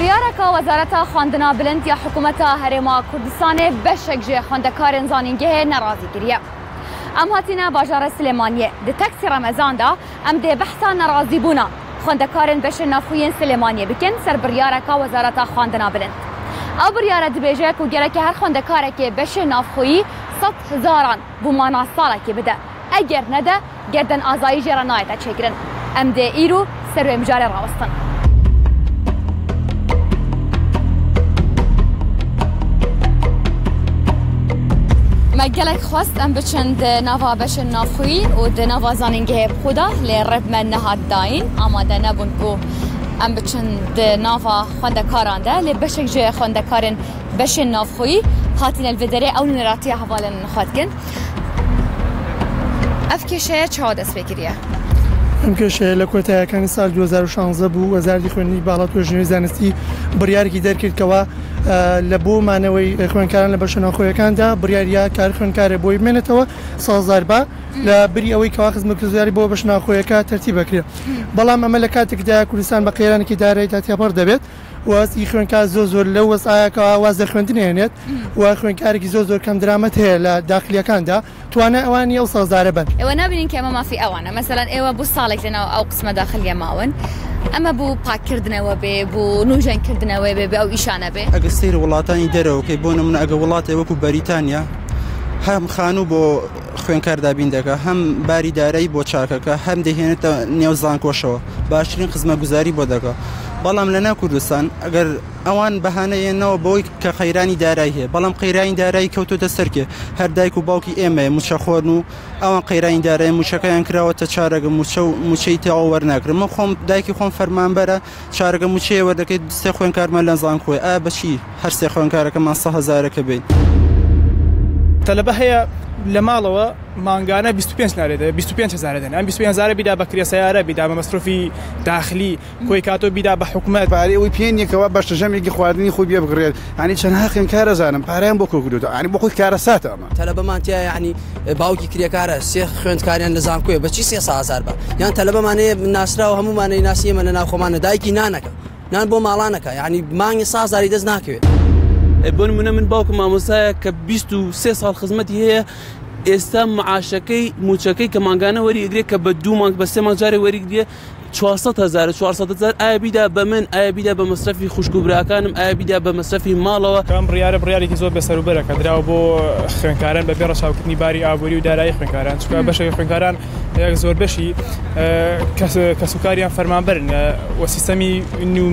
بریارک وزارت خواندنا بلند یا حکومت هرما کردستان بشک جه خواندکارن زانینگه نرازی گریه. ام هاتینا باجار سلیمانیه ده تکسی رمضان دا ام ده بحثا نرازی بونا خواندکارن بش نافوین سلیمانیه بکن سر بریارک وزارت خواندنا بلند. او بریاره دبیجه که گره که هر خواندکاره که بش نافخویی 100,000 بومانا ساله که بده. اگر نده گردن آزایی جرانایت چکرن. ام ده ایرو سر مجال راوستن. مجلك خواست ام بچند نوا بش نافخوی و د نوا زانینگه خدا لرب من نهاد داین آماده نبون کو ام بچند نوا خواندکاران ده لبشک جه خواندکارن بش نافخوی هاتین الودره او نراتی حوالن خواندکن افکشه چه دست بگیریه امکشه لکوتا کانی سال 2016 بو وزارتی خوانی باڵات توژنی زانستی بریارێکی دەرکرد کەوا لە بۆ مانەوەی خوێندکاران لە بەشە ناوخۆیەکاندا بریاریە کار خوێندکارێ بۆی بمێنێتەوە 100,000 با لە بری ئەوەی کەوا خزمەتگوزاری بۆ بەشە ناوخۆیەکە تەرتیب بکرێت بەڵام ئەمە لە کاتێکدا کوردستان بە قەیرانێکی دارایی تێپەڕ دەبێت واسی خوێندکار زۆر لە وەسایەکەوە واز خوێندن هێنێت و خوێندکارێکی زۆر کەم درامەت هەیە لە داخلیەکاندا توانە ئەوانی ئەو 100,000 بن ئێوە نابینین کە ئەمە مافی ئەوانە مەسەلەن ئێوە بۆ ساڵێک لەنەوە ئەو قسمە داخلیە ماون ئەمە بوو پاکردنەوە بێ بۆ نوژەنکردنەوەی بێ ئەو ئیشانە بێ ئەگە سەیر وڵاتانی دەرەوەکەی بۆ نمونە ئەگە وڵاتێ وەکو بەریتانیا هەم خانوو بۆ خوێندکار دابین دەکە هەم باری دارایی بۆ چاکەکە هەم دەهێنێتە نێو زانکۆشەوە باشترین خزمەتگوزاری بۆ دەکە بەڵام لەناو کوردستان ئەگەر ئەوان بەهانەیەنەوە بۆی کە قەیرانی دارایی هەیە بەڵام قەیرانی دارایی کەوتۆتە سەرکێ هەر دایک و باوکی ئێمەیە موچەخۆرن و ئەوان قەیرانی دارایی موچەکەیان کراوەتە چارەگە موچەی تێڵ وەرناگرن من خۆم دایکی خۆم فەرمانبەرە چارەگە موچەیە وەردەکەی سێ خوێندکارمان لە زانکۆی ئا بەچی هەر سێ خوێندکارەکەمان 100,000ەکە بین تەلەبە هەیە لە ماڵەوە مانگانە 25 نارێت 25,000 دەن ئەم 25,000 بیدا بە کرێسەیارە بیدا بە مەسرۆفی داخلی کۆی کاتۆ بیدا بە حکوومەت پارەی ئەوی پێنیەکەوە بە شەژەمێکی خواردنی خۆی بێ بگرێت ینی چەندها خوێندکارە زانم پارەیان بۆ کۆکردوتە ینی بۆ خۆی کارە ساتە ئەمە تەلەبەمان تیا ینی باوکی کرێکارە سێ خوێندکاریان لە زانکۆیە بەچی 300,000 بە یان تەلەبەمانەیە ناسراوە هەمومانەی ناسیەمە لە ناو خۆمانە دایکی نانەکە نان بۆ ماڵانەکە ینی مانگی 100,000 دەست ناکەوێت بۆ نمونە من باوکم مامۆستایە کە 23 ساڵ خزمەتی هەیە ئێستا معاشەکەی موچەکەی کە مانگانە وەریگرێت کە بە 2 مانگ بە 3 مانگ جارێ وەریگرێ 400,000 ئایا بیدا بە من ئایا بیدا بە مەسرەفی خوشک و براکانم ئایا بیدا بە مەسرەفی ماڵەوە کەم بڕیارێکی زۆر بەسەروبەرە کە دراوە بۆ خوێندکاران بەبێ ڕەچاوکردنی باری ئابووری و دارایی خوێندکاران چونکە بەشێکی خوێندکاران یەک زۆر بەشی کەسوکاریان فەرمانبەرن وە سیستەمی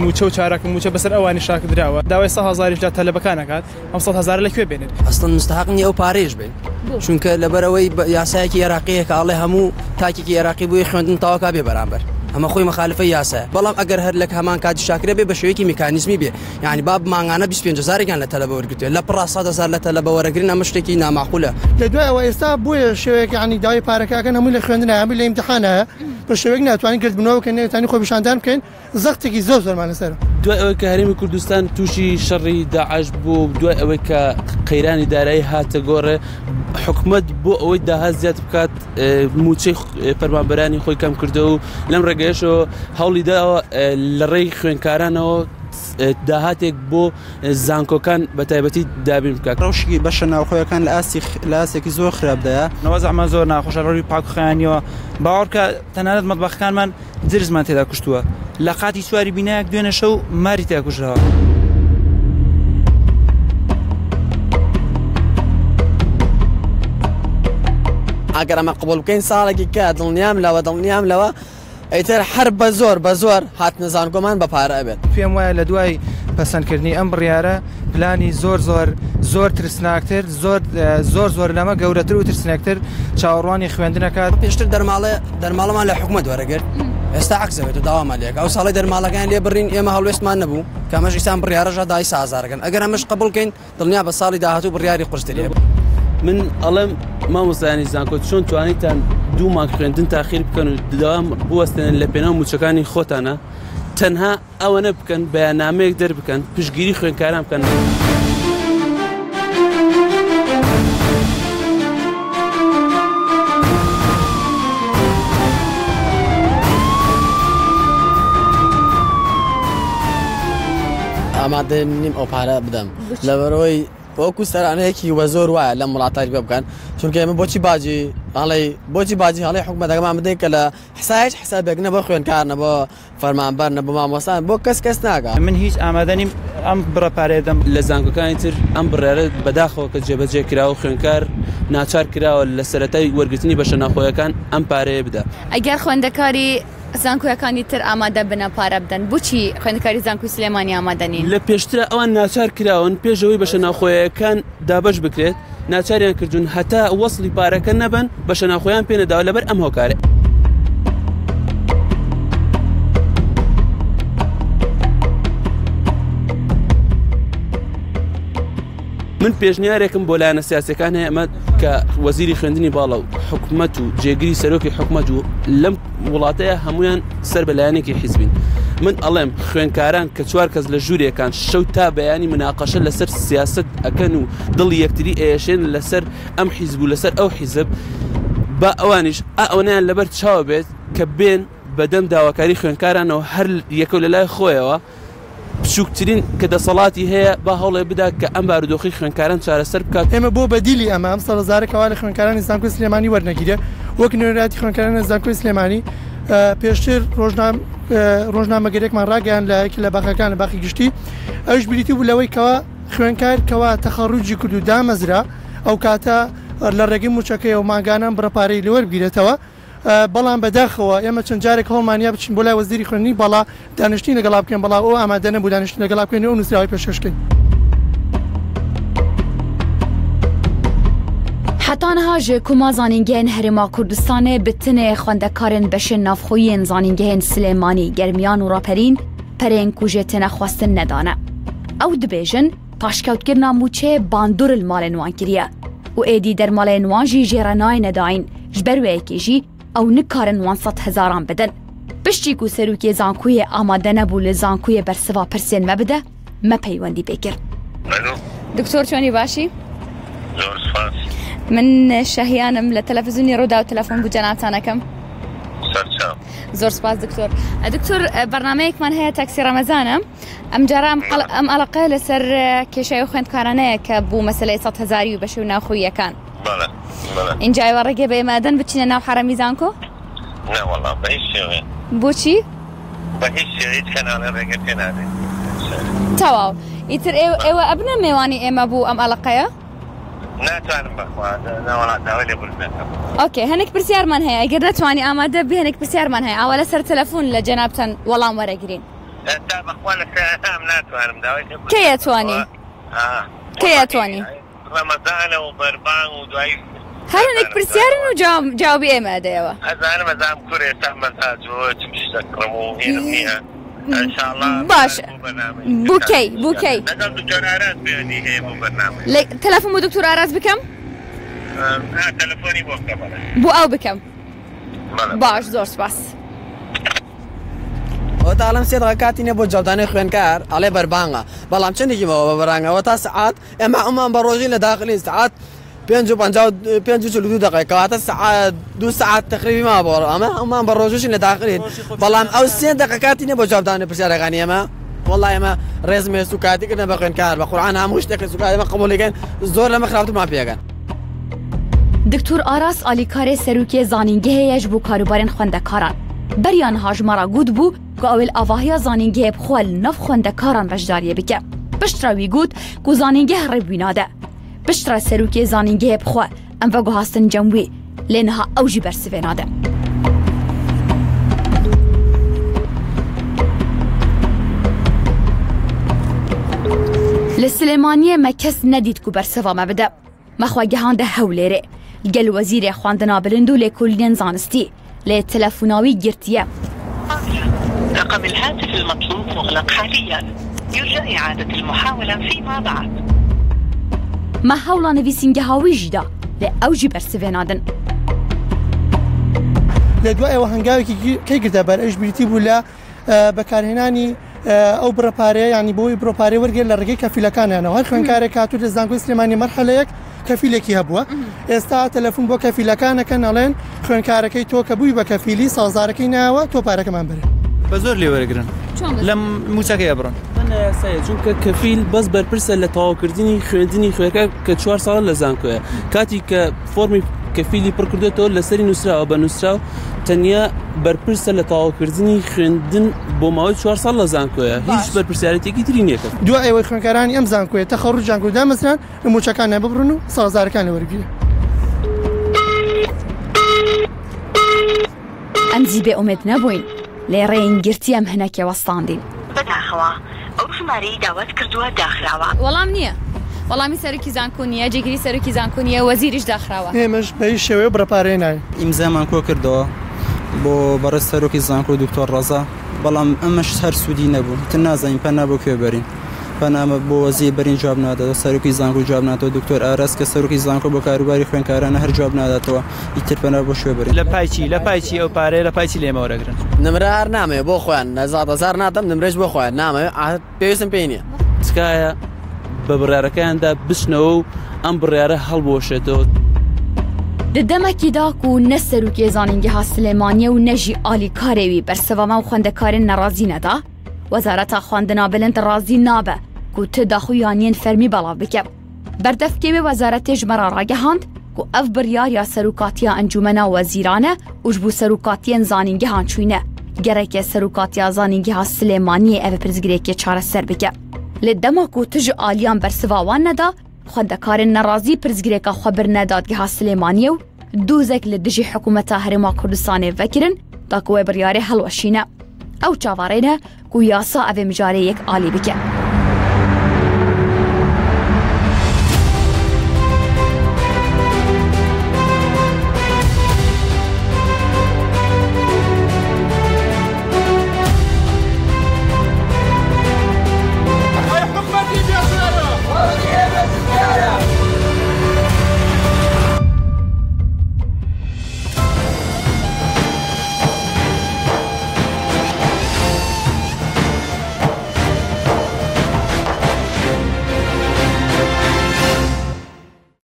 موچە و چارەکە موچە بەسەر ئەوانی شاکردراوە داوای 100,000 جا تەلەبەکان نەکات ئەم 100,000 لەکوێ بێنێت ئەستن مستحق نیە ئەو پارەیەش بێن چونکە لەبەرەوەی یاسایەکی عێراقیە کە ئاڵێ هەموو تاکێکی عێراقی بووی خوێندن تاواکا بێ بەرامبەر ئەمە خۆی مەخالفە یاسایە بەڵام ئەگەر هەر لە هەمان کاتی شاکرە بێ بە شێوەیەکی میکانیزمی بێ یعنی باب مانگانە 25,000 لە تەلەبە وەرگرتوێت لە پڕ 100,000 لە تەلەبە وەرەگرن ئەمە شتێکی ناماقولە لە دوای ئەوە ئێستا بۆیە شێوەیەک ینی داوای پارەکەکەن هەمووی لە خوێندنە هەمووی لە ئیمتحانە بە شێوەیەک ناتوانین گردبنەوە بکەین نەتوانین خۆپیشاندان بکەین زەختێکی زۆرمان لەسەرە دوای ئەوەی کە هەرێمی کوردستان تووشی شەڕی داعش بوو دوای ئەوەی کە قەیرانی دارایی هاتە گۆڕێ حکومت بۆ ئەوەی داها زیاد بکات موچەی فەرمانبەرانی خۆی کەم کردەوە و لەم ڕێگەیەشەوە هەوڵی داوە لە ڕێی خوێندکارانەوە داهاتێک بۆ زانکۆکان بە تایبەتی دابین بکات ڕەوشی بەشە ناوخۆیەکان لە ئاسێکی زۆر خراپدایە نەوە زەحمە زۆر ناخۆشە ڕۆژی پاکخۆیانیەوە باوەڕکە تەنانەت مەتبەخەکانمان جرزمان تێدا کوشتووە لە قاتی سواری بینایەک دوێنە شەو ماری تێدا کوژراوە ئەگەر ئەمە قبول بکەین ساڵێکی کە دڵنیام لەوە ئەیتر هەر بە زۆر هاتنە زانکۆمان بە پارە ئەبێت پێم وایە لە دوای پەسەندکردنی ئەم بڕیارە پلانی زۆر ترسناکتر زۆر لەمە گەورەتر و ترسناکتر چاوەڕوانی خوێندنەکات پێشتر دەرماڵەمان لە حکوومەت وەرەگرت ئێستا عکسەوێت و داوامان لێک ئەو ساڵی دەرماڵەکان لێ بڕین ئێمە هەڵوێستمان نەبوو کەمەش ئیسان بڕیارەژە دای 100,000 ئەگەر ئەمەش قبول بکەین دڵنیا بە ساڵی داهاتوو بڕیاری قورستریە من ئەڵێم مامۆستایانی زانکۆ چۆن توانیتان 2 مانگ خوێندن تاخیر بکەن و دەوام بوەستێنن لە پێناو موچەکانی خۆتانە تەنها ئەوەنە بکەن بەیاننامەیەک دەربکەن پشتگیری خوێندکاران بکەن ئامادە نیم ئەو پارە بدەم لەبەرەوەی وەکو سەرانەیەکی وە زۆر وایە لەم وڵاتاری پێ بکەن چونکە ئێمە بۆچی باجی هەڵی حکومەتەکەمان بدەین کە لە حسایش حسابێک نە بۆ خوێندکار نە بۆ فەرمانبەر نە بۆ مامۆستان بۆ کەس ناکات. من هیچ ئامادە نیم ئەم بڕە پارێدەم لە زانکۆکانی تر ئەم بڕێرە بەداخەوە کە جێبەجێ کراوە و خوێندکار ناچار کراوە لە سەرەتای وەرگرتنی بەشە ناخۆیەکان ئەم پارەیە بدە. ئەگەر خوێندەکاری زانکۆیەکانی تر ئامادە بنە پارە بدەن بۆچی خوێندکاری زانکۆی سلێمانی ئامادە نین؟ لە پێشترە ئەوان ناچار کراون پێشەوەی بەشە ناخۆیەکان دابەش بکرێت ناچاریان کردوون هەتا وەسڵی پارەکە نەبن بەشە ناخۆیان پێ نەداوە لەبەر ئەم هۆکارە. من پێشنیارێکم بۆ لایەنە سیاسەکان هەیە ئەمە کە وەزیری خوێندنی باڵە و حکومەت و جێگیری سەرۆکی حکومەت و لەم وڵاتەیە هەمویان سەر بە لایەنێکی حیزبین. من ئەڵێم خوێندکاران کە 4 کەس لە ژوورێکان شەو تا بەیانی مناقەشە لەسەر سیاست ئەکەن و دڵی یەکتری ئێشێن لەسەر ئەم حیزب و لەسەر ئەو حیزب با ئەوانیش ئەوانیان لەبەر چاوە بێت کە بێن بەدەم داواکاری خوێندکارانەوە هەر یەکە لە لای خۆیەوە بچووکترین کە دەسەڵاتی هەیە با هەوڵێ بدا کە ئەم بارودۆخی خوێندکاران چارەسەر بکات. ئێمە بۆ بەدیلی ئەم سەڵەزارێکەوە لە خوێندکارانی زانکۆی سلێمانی وەرنەگیرێ وەک نوێنەراتی خوێندکارانی زانکۆی سلێمانی پێشتر ڕۆژنامەگەرێکمان ڕاگەیان لە یەکی لە باخەکان لە باخی گشتی ئەوش بریتی بوو لەوەی کەوا خوێندکار کەوا تەخەڕوجی کرد و دامەزرا ئەو کاتە لە ڕێگەی موچەکەی و ماگانان بڕەپارەی لەوەربگیرێتەوە بەڵام بەداخەوە ئێمە چەند جارێک هەڵمانیا بچین بۆ لای وەزیری خوێندنی بەڵا دانیشتنی لەگەڵا بکەین بەڵا ئەو ئامادە نەبوو دانیشتنی لەگەڵا بکەین و نووسراوی پێشکەشکەین. حتانها ji kuma zanîngehên Herêma Kurdistanê bi tinê xwendekarên beşên navxweyên zanîngehên Silêmanî germiyan û raperîn perên ku jê têne xwestin nedane. Ew dibêjin paşkewtkirina mûçê bandor il malên wan kiriye û êdî dermalên wan jî jêrenayê nedayîn ji ber wêyekê jî ew nikarin wan 100,000 bidin. Piştî ku serokê zankoyê amade nebû li zankoyê bersiva pirsên me bide me peywendî pêkir. Doktor çonî başî? من شهیانم لە تەلەڤیزیۆنی ڕوودا و تەلەفۆن بوو جەنابتانەکەم. زۆر سپاس دکتۆر. دکتۆر بەرنامەیەکمان هەیە تاکسی ڕەمەزانە ئەم جارە ئەم ئەڵقەیە لەسەر کێشەی و خوێندکارانەیە کە بوو مەسەلەی 100,000 و بەشێ و ناوخۆییەکان. اینجا ئێوە ڕێگە بە ئێمەدەن بچینە ناو حرەمی زانکۆ؟ نەوەڵا بە هیچ شێوێ. بۆچی؟ بە هیچ شێوە هیچ کەناڵە ڕێگە پێ نادێت. تەواو. ئیتر ئێوە ئەبنە میوانی ئێمە بوو ئەم ئەڵقەیە؟ ناتوانم بەخوا ناوەڵات داوای لێ بردنەکەم. ئۆکێ هەنێک پرسیارمان هەیە ئەگەر نەتوانی ئامادە بێ هەنێک پرسیارمان هەیە ئاوا لەسەر تەلەفۆن لە جەنابتان وەڵام وەرەگرین. ئێستا بەخوا لەسەرم ناتوانم داوای لێ کێ ئەتوانی؟ کێ ئەتوانی؟ ڕەمەزانە و بەربان و دوایی هەر هەنێک پرسیارن و جوابی ئێمە دەیەوە. ئەزانم ئەزانم کوڕ ئێستا مەساجەوە چ شتێک کڕم و هێنم نییە. باش بووکەی لەگەڵ دکتۆر ئاراز بێنی هەیە بۆ بەرنامە. تەلەفۆن بۆ دکتۆر ئاراز بکەم؟ تەلەفۆنی بۆ بکە بۆ ئەو بکەم. باش زۆر سپاس. ئەوتاڵم سێ دەکاتی نێ بۆ جاودانەی خوێندکار ئەڵێ بەربانگە بەڵام چندێکیمەوە بە بەرانگەوە تا سعات ئێمە ئەمان بە ڕۆژی لە داخلی سعات 5:42 دقیقەواتە سعات 2 ساعت تقریبی ما بۆ ئەمە ئەمان بە ڕۆژوشی لە داخلین بەڵام ئەو سێ دقیقاتی نێ بۆ جاودانە پرسیارەکانی ئێمە وەڵڵای ئێمە ڕێزمێ سوکاتیکردنە بە خوێندکار بە قورئان هەموو شتێک سوکات ئێمە قبوڵیکەن زۆر لەمە خراپترمان پێگەن. دکتۆر ئاراس ئالیکارێ سەرۆکیە زانینگەهەیەش بوو کاروبارên خوێندەکاران بەریان هاژمارە گوت بوو کە ئەوێل ئاڤاهەیە زانینگەیە بخوا لە نەف خوێندەکاران بەشداریە بکە پشتراوی گوت کو زانینگە ڕێبووینادە پشترا سەرۆکیە زانینگەیە بخوا ئەم بە گوهاستن جەموێ لێنەها ئەوژی بەرسڤێنادە. لە سلێمانیە مە کەس نەدیت کو بەرسەڤا مە بدە مەخوا گەهاندە هەولێرێ گەل وەزیرێ خواندنا بلند و لێکۆلینێن زانستی لێ تەلەفۆناوی گرتیە. رقم الهاتف المطلوب مغلق حاليا يرجى إعادة المحاولة فيما بعد. ما هەوڵا نویسینگەهاویژیدا لێ ئەوژی بەرسڤێنادن. لە دوای ئەوە هەنگاوێکی کەی گرتە بەر ئەش بریتی بوو لە بەکارهێنانی ئەو بڕەپارەیە ینی بۆی بڕۆپارەی وەرگێن لە ڕێگەی کەفیلەکانیانەوە هەر خوێندکارێک هاتوو لە زانکۆی سلێمانی مەرحەلەیەک کەفیلێکی هەبووە ئێستا تەلەفۆن بۆ کەفیلەکانەکە نەڵێن خوێندکارەکەی تۆ کە بووی بە کەفیلی سازارەکەی ناوە تۆ پارەکەمان برێ بە زۆر لێوەرەگرن لەم موچەکەی ئەبڕن نایاسایە چونکە کەفیل بەس بەرپرسە لە تەواوکردنی خوێندنی خوێەکە کە 4 ساڵ لە زانکۆیە کاتی کە فۆرمی کەفیلی پڕ کردێتەوە لەسەری نووسراوە بە نووسراو تەنیا بەرپرسە لە تەواوکردنی خوێندن بۆ ماوەی 4 ساڵ لە زانکۆیە هیچ بەرپرسیارەتێکی تری نییەکە دوای ئەوەی خوێنکارانی ئەم زانکۆیە تەخەڕوجیان کردودا مەسەڵەن نموچەکان ببڕن و سازارەکان وەرگێ ئەمزی بێ ئومێد نەبووین لێ ڕێینگرتی ئەم هەنەکێ وەستاندین بەداخەوە ئەو ژمارەی داوات کردووە داخراوە وەڵام نییە وەڵامی سەرکی زانکۆنیە جێگیری سەرکی زانکۆنیە وەزیریش داخراوە ئێمەش بەی شێوەیە بڕەپارێ ناوین ئیمزامان کۆ کردەوە بۆ بەڕێز سەرۆکی زانکۆ دکتۆر ڕەزا بەڵام ئەمەش هەر سوودی نەبوو تر نازانین پەنا بۆ کوێ بەرین پەنامە بۆ وەزیر بەرین جواب ناداتەوە سەرۆکی زانکۆ جواب ناتەوە دکتۆر ئاراس کە سەرۆکی زانکۆ بۆ کاروباری خوێنکارانە هەر جواب ناداتەوە ئیتر پەنا بۆ شوێ بەرین لە پایچی ئەو پارەیە لە پایچی لێمە وەرەگرن نمرە هەر نامەیە بۆ خۆیان نەزار نادەم نمرەش بۆ خۆیان نامەوێت پێویستم پێی نییە تکایە بە بڕیارەکەیاندا بشنەوە و ئەم بڕیارە هەڵبۆشێتەوە دەمەکی و نە سەرۆکی زانینگەها سلێمانیە و نەژی ئالیکارێوی بەرسەوەمە و خوێندەکارên نەڕازی نەدا وەزارەتا خوێندنا بلند ڕازی نابە ku tu daxuyaniyên fermî belav bike. Berdevkê wê wezaretê ji me re ragihand ku ev biryariya serokatiya encûmena wezîran e û ji bo serokatiyên zanîngehan çûyne. Gereke serokatiya zanîngeha Silêmaniyê ev pirzgirêkê çareser bike. Lê dema ku tu ji aliyan bersiva wan neda, xwendekarên nerazî pirzgirêka xwe bir nedadgeha Silêmaniyê û dozek li dijî hikûmeta Herêma Kurdistanê vekirin da ku wê biryarê helweşîne. Ew çavarê ne ku yasa ev ê mijarê yek alî bike.